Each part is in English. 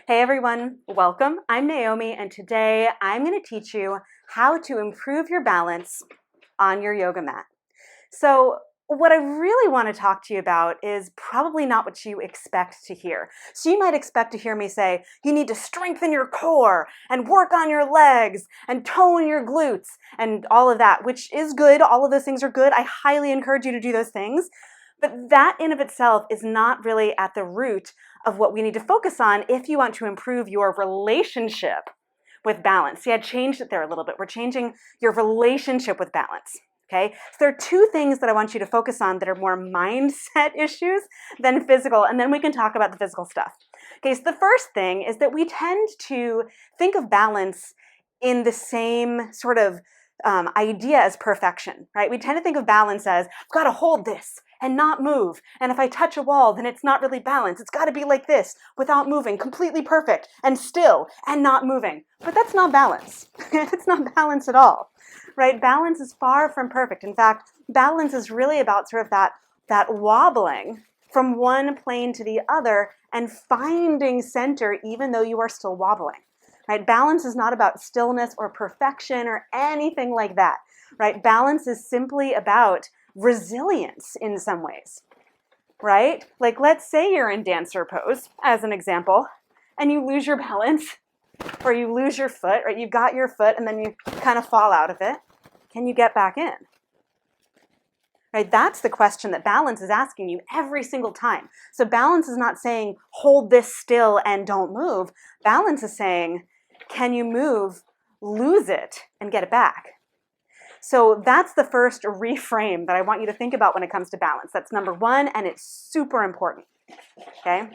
Hey everyone, welcome. I'm Naomi, and today I'm going to teach you how to improve your balance on your yoga mat. So what I really want to talk to you about is probably not what you expect to hear. So you might expect to hear me say, you need to strengthen your core and work on your legs and tone your glutes and all of that, which is good. All of those things are good. I highly encourage you to do those things. But that in of itself is not really at the root of what we need to focus on if you want to improve your relationship with balance. See, I changed it there a little bit. We're changing your relationship with balance. Okay, so there are two things that I want you to focus on that are more mindset issues than physical, and then we can talk about the physical stuff. Okay, so the first thing is that we tend to think of balance in the same sort of idea as perfection, right? We tend to think of balance as, I've got to hold this and not move. And if I touch a wall, then it's not really balanced. It's got to be like this, without moving, completely perfect, and still, and not moving. But that's not balance. It's not balance at all, right? Balance is far from perfect. In fact, balance is really about sort of that wobbling from one plane to the other and finding center even though you are still wobbling. Right? Balance is not about stillness or perfection or anything like that. Right? Balance is simply about resilience in some ways. Right? Like let's say you're in dancer pose, as an example, and you lose your balance or you lose your foot, right? You've got your foot and then you kind of fall out of it. Can you get back in? Right? That's the question that balance is asking you every single time. So balance is not saying, hold this still and don't move. Balance is saying, can you move, lose it, and get it back? So that's the first reframe that I want you to think about when it comes to balance. That's number one, and it's super important. Okay?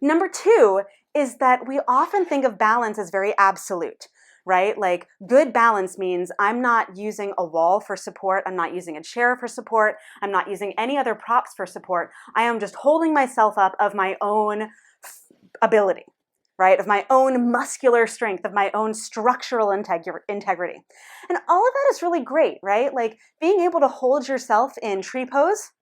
Number two is that we often think of balance as very absolute. Right? Like good balance means I'm not using a wall for support. I'm not using a chair for support. I'm not using any other props for support. I am just holding myself up of my own ability, right? Of my own muscular strength, of my own structural integrity. And all of that is really great, right? Like being able to hold yourself in tree pose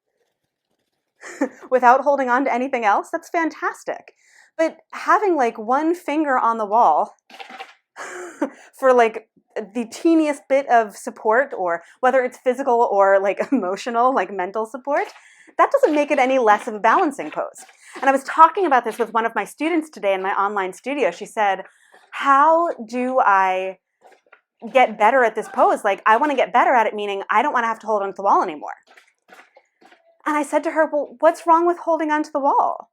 without holding on to anything else, that's fantastic. But having like one finger on the wall for like the teeniest bit of support, or whether it's physical or like emotional, like mental support, that doesn't make it any less of a balancing pose. And I was talking about this with one of my students today in my online studio. She said, how do I get better at this pose? Like, I want to get better at it, meaning I don't want to have to hold onto the wall anymore. And I said to her, well, what's wrong with holding onto the wall?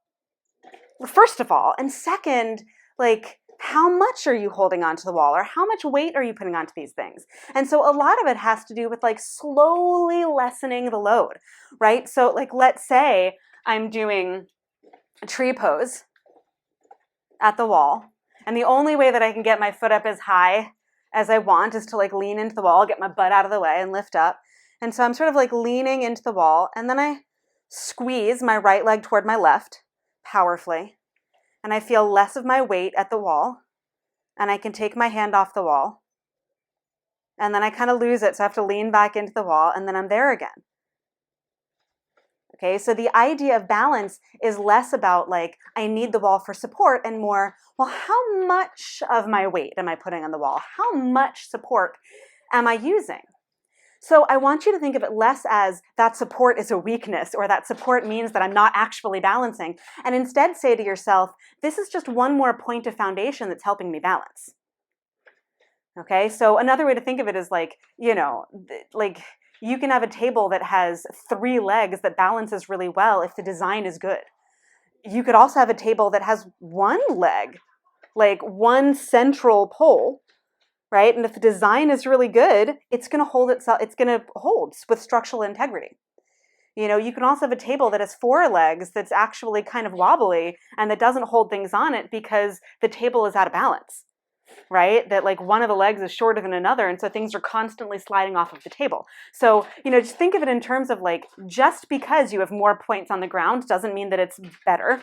Well, first of all, and second, like, how much are you holding onto the wall, or how much weight are you putting onto these things? And so a lot of it has to do with like slowly lessening the load, right? So like, let's say I'm doing a tree pose at the wall, and the only way that I can get my foot up as high as I want is to like lean into the wall, get my butt out of the way and lift up. And so I'm sort of like leaning into the wall, and then I squeeze my right leg toward my left powerfully. And I feel less of my weight at the wall, and I can take my hand off the wall, and then I kind of lose it, so I have to lean back into the wall, and then I'm there again. Okay, so the idea of balance is less about like, I need the wall for support, and more, well, how much of my weight am I putting on the wall? How much support am I using? So I want you to think of it less as that support is a weakness, or that support means that I'm not actually balancing, and instead say to yourself, this is just one more point of foundation that's helping me balance. Okay, so another way to think of it is like, you know, like you can have a table that has 3 legs that balances really well if the design is good. You could also have a table that has 1 leg, like one central pole, right? And if the design is really good, it's going to hold itself, it's going to hold with structural integrity. You know, you can also have a table that has 4 legs that's actually kind of wobbly and that doesn't hold things on it because the table is out of balance, right? That like one of the legs is shorter than another, and so things are constantly sliding off of the table. So, you know, just think of it in terms of like, just because you have more points on the ground doesn't mean that it's better.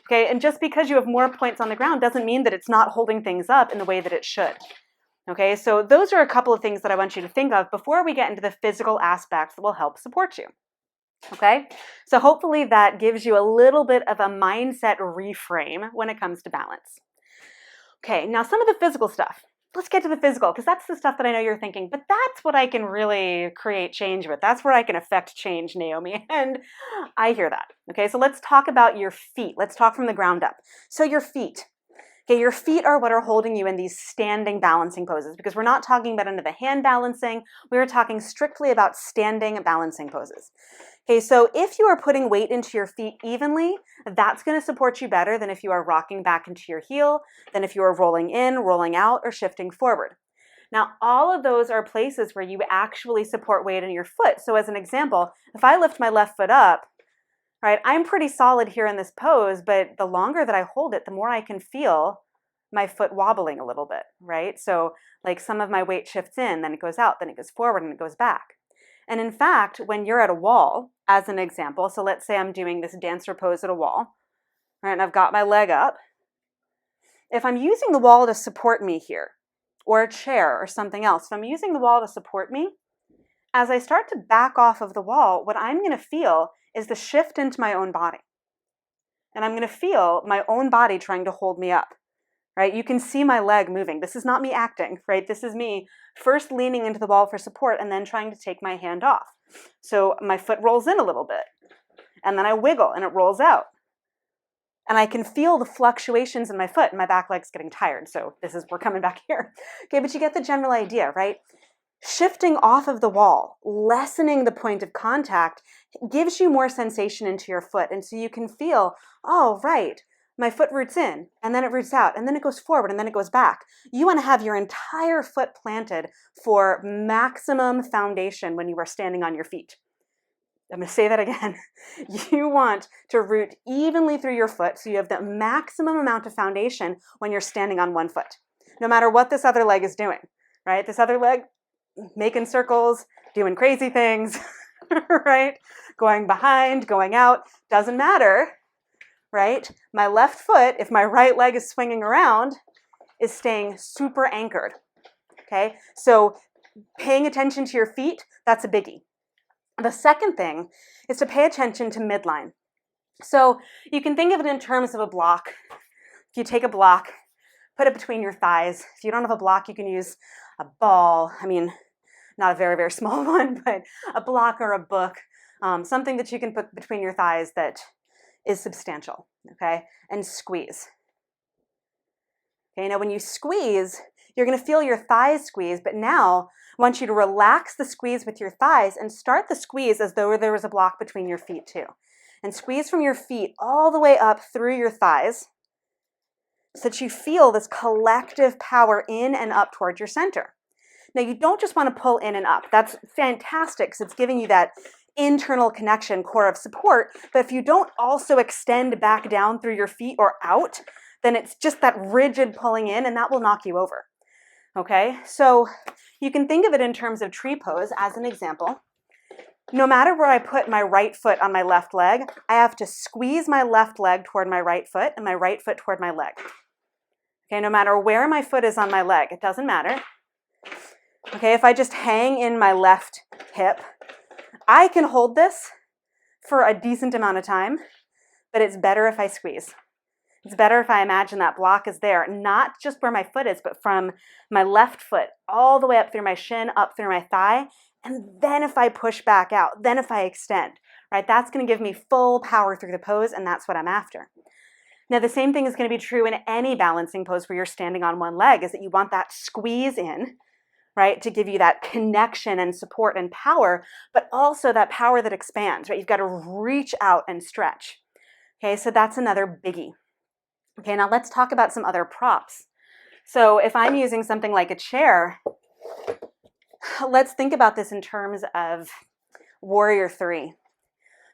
Okay, and just because you have more points on the ground doesn't mean that it's not holding things up in the way that it should. Okay, so those are a couple of things that I want you to think of before we get into the physical aspects that will help support you. Okay, so hopefully that gives you a little bit of a mindset reframe when it comes to balance. Okay, now some of the physical stuff. Let's get to the physical, because that's the stuff that I know you're thinking, but that's what I can really create change with. That's where I can affect change, Naomi. And I hear that. Okay, so let's talk about your feet. Let's talk from the ground up. So your feet. Okay, your feet are what are holding you in these standing balancing poses, because we're not talking about under the hand balancing. We're talking strictly about standing balancing poses. Okay, so if you are putting weight into your feet evenly, that's going to support you better than if you are rocking back into your heel, than if you are rolling in, rolling out, or shifting forward. Now, all of those are places where you actually support weight in your foot. So as an example, if I lift my left foot up, right, I'm pretty solid here in this pose, but the longer that I hold it, the more I can feel my foot wobbling a little bit, right? So like some of my weight shifts in, then it goes out, then it goes forward, and it goes back. And in fact, when you're at a wall, as an example, so let's say I'm doing this dancer pose at a wall, right, and I've got my leg up. If I'm using the wall to support me here, or a chair or something else, if I'm using the wall to support me, as I start to back off of the wall, what I'm going to feel is the shift into my own body. And I'm going to feel my own body trying to hold me up. Right? You can see my leg moving. This is not me acting, right? This is me first leaning into the wall for support and then trying to take my hand off. So my foot rolls in a little bit, and then I wiggle and it rolls out. And I can feel the fluctuations in my foot, and my back leg's getting tired. So we're coming back here. Okay, but you get the general idea, right? Shifting off of the wall, lessening the point of contact, gives you more sensation into your foot. And so you can feel, oh, right, my foot roots in, and then it roots out, and then it goes forward, and then it goes back. You want to have your entire foot planted for maximum foundation when you are standing on your feet. I'm going to say that again. You want to root evenly through your foot so you have the maximum amount of foundation when you're standing on one foot, no matter what this other leg is doing, right? This other leg making circles, doing crazy things, right? Going behind, going out, doesn't matter. Right? My left foot, if my right leg is swinging around, is staying super anchored. Okay? So paying attention to your feet, that's a biggie. The second thing is to pay attention to midline. So you can think of it in terms of a block. If you take a block, put it between your thighs. If you don't have a block, you can use a ball. I mean, not a very, very small one, but a block or a book, something that you can put between your thighs that is substantial, okay? And squeeze. Okay, now when you squeeze, you're going to feel your thighs squeeze, but now I want you to relax the squeeze with your thighs and start the squeeze as though there was a block between your feet too. And squeeze from your feet all the way up through your thighs so that you feel this collective power in and up towards your center. Now you don't just want to pull in and up. That's fantastic because it's giving you that internal connection, core of support, but if you don't also extend back down through your feet or out, then it's just that rigid pulling in, and that will knock you over. Okay, so you can think of it in terms of tree pose as an example. No matter where I put my right foot on my left leg, I have to squeeze my left leg toward my right foot and my right foot toward my leg. Okay, no matter where my foot is on my leg, it doesn't matter. Okay, if I just hang in my left hip, I can hold this for a decent amount of time, but it's better if I squeeze. It's better if I imagine that block is there, not just where my foot is, but from my left foot all the way up through my shin, up through my thigh, and then if I push back out, then if I extend, right? That's going to give me full power through the pose, and that's what I'm after. Now, the same thing is going to be true in any balancing pose where you're standing on one leg, is that you want that squeeze in, right, to give you that connection and support and power, but also that power that expands, right? You've got to reach out and stretch. Okay, so that's another biggie. Okay, now let's talk about some other props. So if I'm using something like a chair, let's think about this in terms of Warrior 3.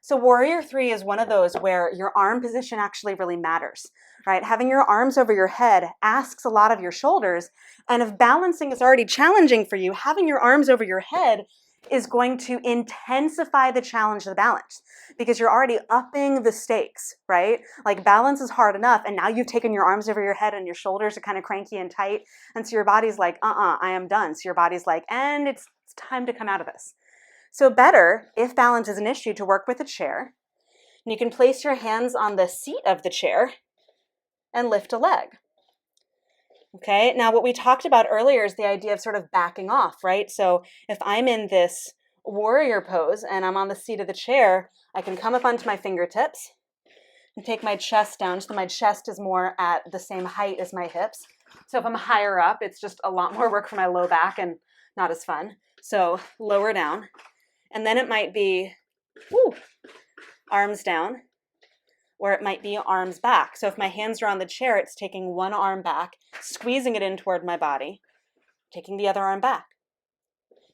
So Warrior 3 is one of those where your arm position actually really matters, right? Having your arms over your head asks a lot of your shoulders, and if balancing is already challenging for you, having your arms over your head is going to intensify the challenge of the balance because you're already upping the stakes, right? Like balance is hard enough, and now you've taken your arms over your head and your shoulders are kind of cranky and tight, and so your body's like, I am done. So your body's like, and it's time to come out of this. So better, if balance is an issue, to work with a chair. And you can place your hands on the seat of the chair and lift a leg. Okay, now what we talked about earlier is the idea of sort of backing off, right? So if I'm in this warrior pose and I'm on the seat of the chair, I can come up onto my fingertips and take my chest down so my chest is more at the same height as my hips. So if I'm higher up, it's just a lot more work for my low back and not as fun. So lower down. And then it might be arms down, or it might be arms back. So if my hands are on the chair, it's taking one arm back, squeezing it in toward my body, taking the other arm back.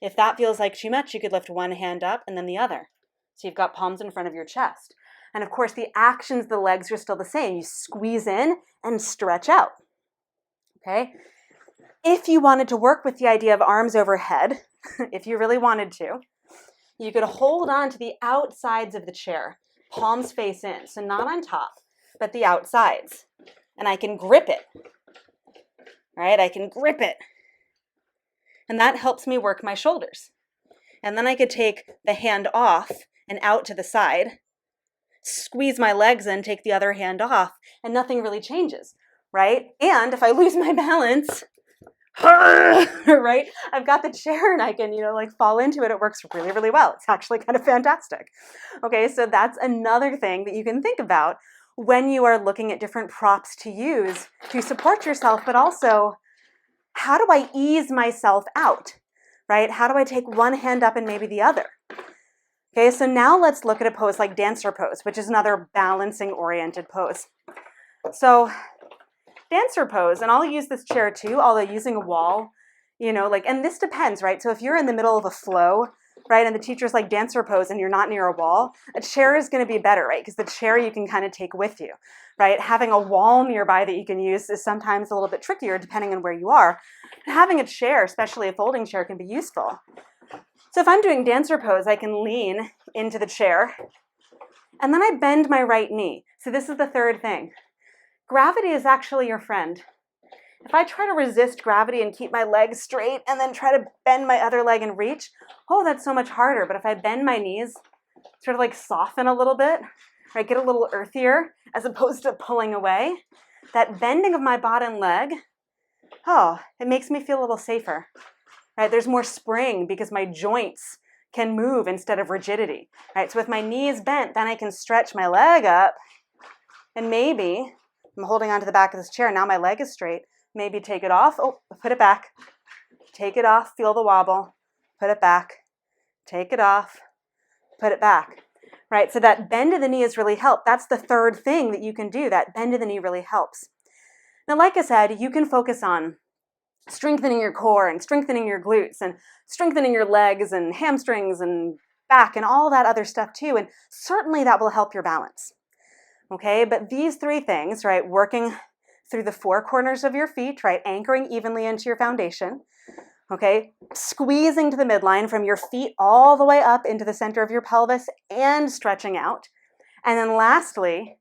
If that feels like too much, you could lift one hand up and then the other. So you've got palms in front of your chest. And of course, the actions of the legs are still the same. You squeeze in and stretch out. Okay? If you wanted to work with the idea of arms overhead, if you really wanted to, you could hold on to the outsides of the chair, palms face in. So not on top, but the outsides. And I can grip it. Right? I can grip it. And that helps me work my shoulders. And then I could take the hand off and out to the side, squeeze my legs in, take the other hand off, and nothing really changes, right? And if I lose my balance, right, I've got the chair and I can, fall into it. It works really, really well. It's actually kind of fantastic. Okay, so that's another thing that you can think about when you are looking at different props to use to support yourself, but also, how do I ease myself out, right? How do I take one hand up and maybe the other? Okay, so now let's look at a pose like dancer pose, which is another balancing-oriented pose. So dancer pose, and I'll use this chair too, although using a wall, and this depends, right? So if you're in the middle of a flow, right, and the teacher's like dancer pose and you're not near a wall, a chair is going to be better, right? Because the chair you can kind of take with you, right? Having a wall nearby that you can use is sometimes a little bit trickier depending on where you are. Having a chair, especially a folding chair, can be useful. So if I'm doing dancer pose, I can lean into the chair, and then I bend my right knee. So this is the third thing. Gravity is actually your friend. If I try to resist gravity and keep my legs straight and then try to bend my other leg and reach, that's so much harder. But if I bend my knees, sort of like soften a little bit, right, get a little earthier as opposed to pulling away, that bending of my bottom leg, it makes me feel a little safer. Right, there's more spring because my joints can move instead of rigidity. Right, so with my knees bent, then I can stretch my leg up, and maybe I'm holding onto the back of this chair. Now my leg is straight. Maybe take it off. Put it back. Take it off. Feel the wobble. Put it back. Take it off. Put it back. Right, so that bend of the knee has really helped. That's the third thing that you can do. That bend of the knee really helps. Now, like I said, you can focus on strengthening your core and strengthening your glutes and strengthening your legs and hamstrings and back and all that other stuff too. And certainly that will help your balance. Okay, but these three things, right, working through the four corners of your feet, right, anchoring evenly into your foundation, okay, squeezing to the midline from your feet all the way up into the center of your pelvis and stretching out. And then lastly,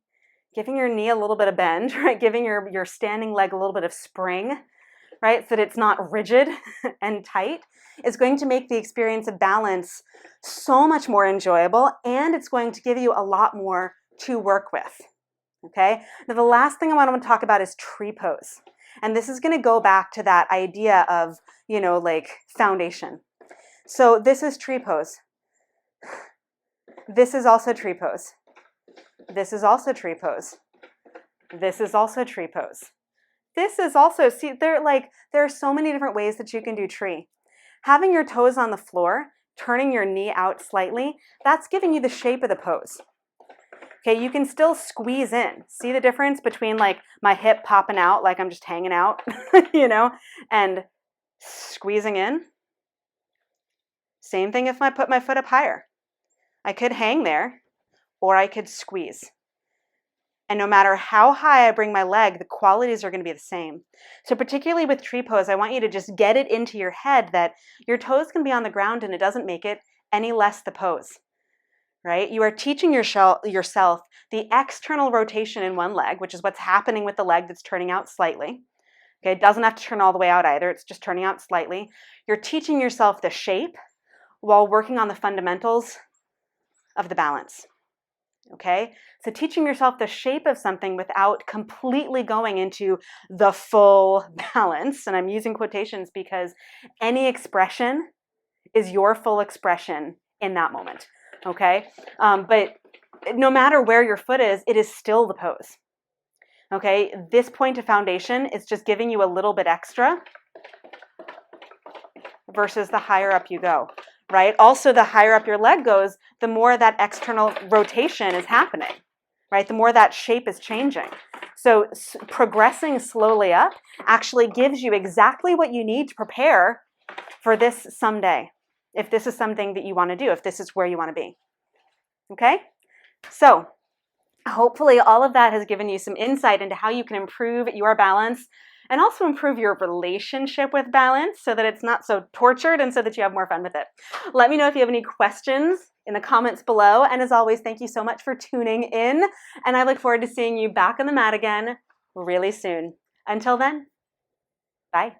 giving your knee a little bit of bend, right, giving your standing leg a little bit of spring, right, so that it's not rigid and tight, is going to make the experience of balance so much more enjoyable, and it's going to give you a lot more to work with, okay? Now, the last thing I want to talk about is tree pose, and this is going to go back to that idea of, like foundation. So this is tree pose. This is also tree pose. This is also tree pose. This is also tree pose. This is also, see, there are so many different ways that you can do tree. Having your toes on the floor, turning your knee out slightly, that's giving you the shape of the pose. Okay, you can still squeeze in. See the difference between like my hip popping out like I'm just hanging out, and squeezing in? Same thing if I put my foot up higher. I could hang there, or I could squeeze. And no matter how high I bring my leg, the qualities are going to be the same. So particularly with tree pose, I want you to just get it into your head that your toes can be on the ground and it doesn't make it any less the pose, right? You are teaching yourself the external rotation in one leg, which is what's happening with the leg that's turning out slightly. Okay, it doesn't have to turn all the way out either. It's just turning out slightly. You're teaching yourself the shape while working on the fundamentals of the balance. Okay, so teaching yourself the shape of something without completely going into the full balance, and I'm using quotations because any expression is your full expression in that moment. Okay, but no matter where your foot is, it is still the pose. Okay, this point of foundation is just giving you a little bit extra versus the higher up you go. Right? Also, the higher up your leg goes, the more that external rotation is happening, right? The more that shape is changing. So progressing slowly up actually gives you exactly what you need to prepare for this someday, if this is something that you want to do, if this is where you want to be. Okay? So hopefully all of that has given you some insight into how you can improve your balance and also improve your relationship with balance so that it's not so tortured and so that you have more fun with it. Let me know if you have any questions in the comments below. And as always, thank you so much for tuning in. And I look forward to seeing you back on the mat again really soon. Until then, bye.